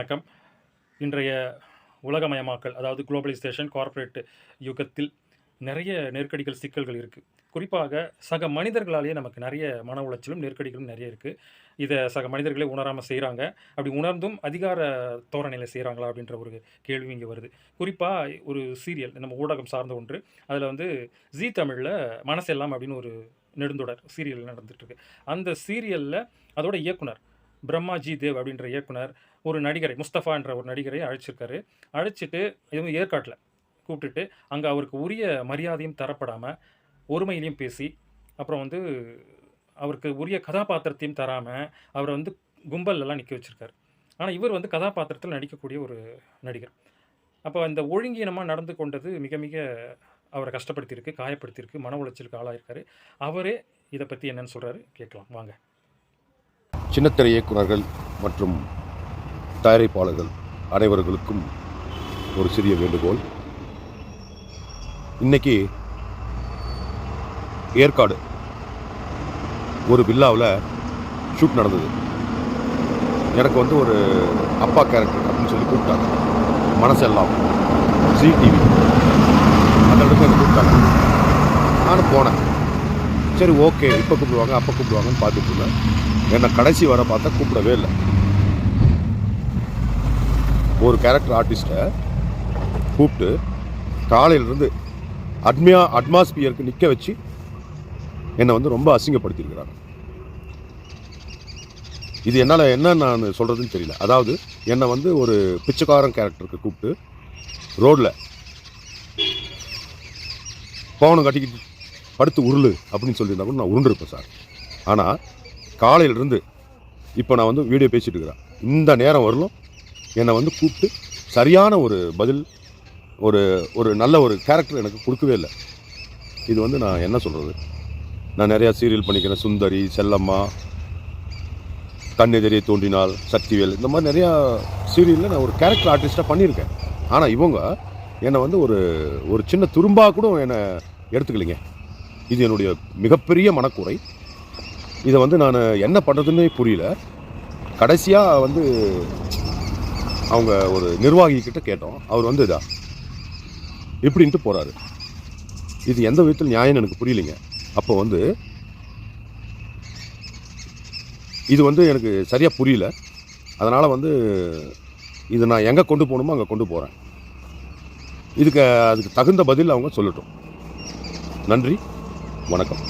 வணக்கம். இன்றைய உலகமயமாக்கல், அதாவது குளோபலைசேஷன், கார்ப்பரேட் யுகத்தில் நிறைய நெருக்கடிகள், சிக்கல்கள் இருக்கு. குறிப்பாக சக மனிதர்களாலேயே நமக்கு நிறைய மன உளைச்சலும், நெருக்கடிகளும் நிறைய இருக்கு. இத சக மனிதர்களே உணராம செய்றாங்க. அப்படி உணர்ந்தும் அதிகார தோரணையில செய்றாங்களா? அப்படின்ற ஒரு கேள்வி இங்க வருது. குறிப்பா ஒரு சீரியல், நம்ம ஊடகம் சார்ந்த ஒன்று. அதுல வந்து ஜீ தமிழ்ல மனசெல்லாம் அப்படின்னு ஒரு நெடுந்தொடர் சீரியல் நடந்துட்டு இருக்கு. அந்த சீரியல்ல அதோட இயக்குனர் பிரம்மாஜி தேவ் அப்படின்ற இயக்குனர் ஒரு நடிகரை முஸ்தபா என்ற ஒரு நடிகரை அழைச்சிருக்காரு. அழைச்சிட்டு இதுவும் ஏற்காட்ல கூப்பிட்டுட்டு, அங்க அவருக்கு உரிய மரியாதையும் தரப்படாம, ஒருமையிலயும் பேசி, அப்புறம் வந்து அவருக்கு உரிய கதாபாத்திரத்தையும் தராம, அவர வந்து கும்பல்லலாம் நிக்க வச்சிருக்காரு. ஆனா, இவர் வந்து கதாபாத்திரத்தில நடிக்கக்கூடிய ஒரு நடிகர். அப்ப அந்த ஒழுங்கீனமா நடந்து கொண்டது மிக மிக அவர கஷ்டப்படுத்தியிருக்கு, காயப்படுத்தியிருக்கு, மன உளைச்சலுக்கு ஆளாயிருக்காரு. அவரே இத பத்தி என்னன்னு சொல்றாரு கேட்கலாம் வாங்க. சின்னத்திரை இயக்குனர்கள் மற்றும் தயாரிப்பாளர்கள் அனைவர்களுக்கும் ஒரு சிறிய வேண்டுகோள். இன்னைக்கு ஏற்காடு ஒரு வில்லாவில் ஷூட் நடந்தது. எனக்கு வந்து ஒரு அப்பா கேரக்டர் அப்படின்னு சொல்லி கூப்பிட்டாங்க. மனசெல்லாம் ஜீ டிவி அந்த இடத்துக்கு என்னை கூப்பிட்டாங்க. நானும் போனேன். சரி, ஓகே, இப்போ கூப்பிடுவாங்க அப்போ கூப்பிடுவாங்கன்னு பார்த்துட்டு இருந்தேன். என்னை கடைசி வர பார்த்தா கூப்பிடவே இல்லை. ஒரு கேரக்டர் ஆர்டிஸ்ட்டை கூப்பிட்டு காலையிலேருந்து அட்மாஸ்பியருக்கு நிற்க வச்சு என்னை வந்து ரொம்ப அசிங்கப்படுத்தியிருக்கிறாங்க. இது என்னால் என்ன நான் சொல்கிறதுன்னு தெரியல. அதாவது என்னை வந்து ஒரு பிச்சைக்காரன் கேரக்டருக்கு கூப்பிட்டு ரோடில் பவனம் கட்டிக்கிட்டு படுத்து உருளு அப்படின்னு சொல்லியிருந்தா கூட நான் உருண்டிருப்பேன் சார். ஆனால் காலையிலிருந்து இப்போ நான் வந்து வீடியோ பேசிகிட்டு இருக்கிறேன். இந்த நேரம் வரலும் என்னை வந்து கூப்பிட்டு சரியான ஒரு பதில், ஒரு ஒரு நல்ல ஒரு கேரக்டர் எனக்கு கொடுக்கவே இல்லை. இது வந்து நான் என்ன சொல்கிறது, நான் நிறையா சீரியல் பண்ணிக்கிறேன். சுந்தரி, செல்லம்மா, கண்ணெதிரே தோன்றினால், சக்திவேல், இந்த மாதிரி நிறையா சீரியலில் நான் ஒரு கேரக்டர் ஆர்டிஸ்ட்டாக பண்ணியிருக்கேன். ஆனால் இவங்க என்னை வந்து ஒரு ஒரு சின்ன துரும்பாக கூட என்னை எடுத்துக்கலைங்க. இது என்னுடைய மிகப்பெரிய மனக்குறை. இதை வந்து நான் என்ன பண்ணுறதுன்னே புரியல. கடைசியாக வந்து அவங்க ஒரு நிர்வாகிக்கிட்ட கேட்டோம். அவர் வந்து இதா இப்படின்ட்டு போகிறாரு. இது எந்த விதத்தில் நியாயம்னு எனக்கு புரியலைங்க. அப்போ வந்து இது வந்து எனக்கு சரியாக புரியல. அதனால் வந்து இதை நான் எங்கே கொண்டு போகணுமோ அங்கே கொண்டு போகிறேன். அதுக்கு தகுந்த பதில் அவங்க சொல்லட்டும். நன்றி, வணக்கம்.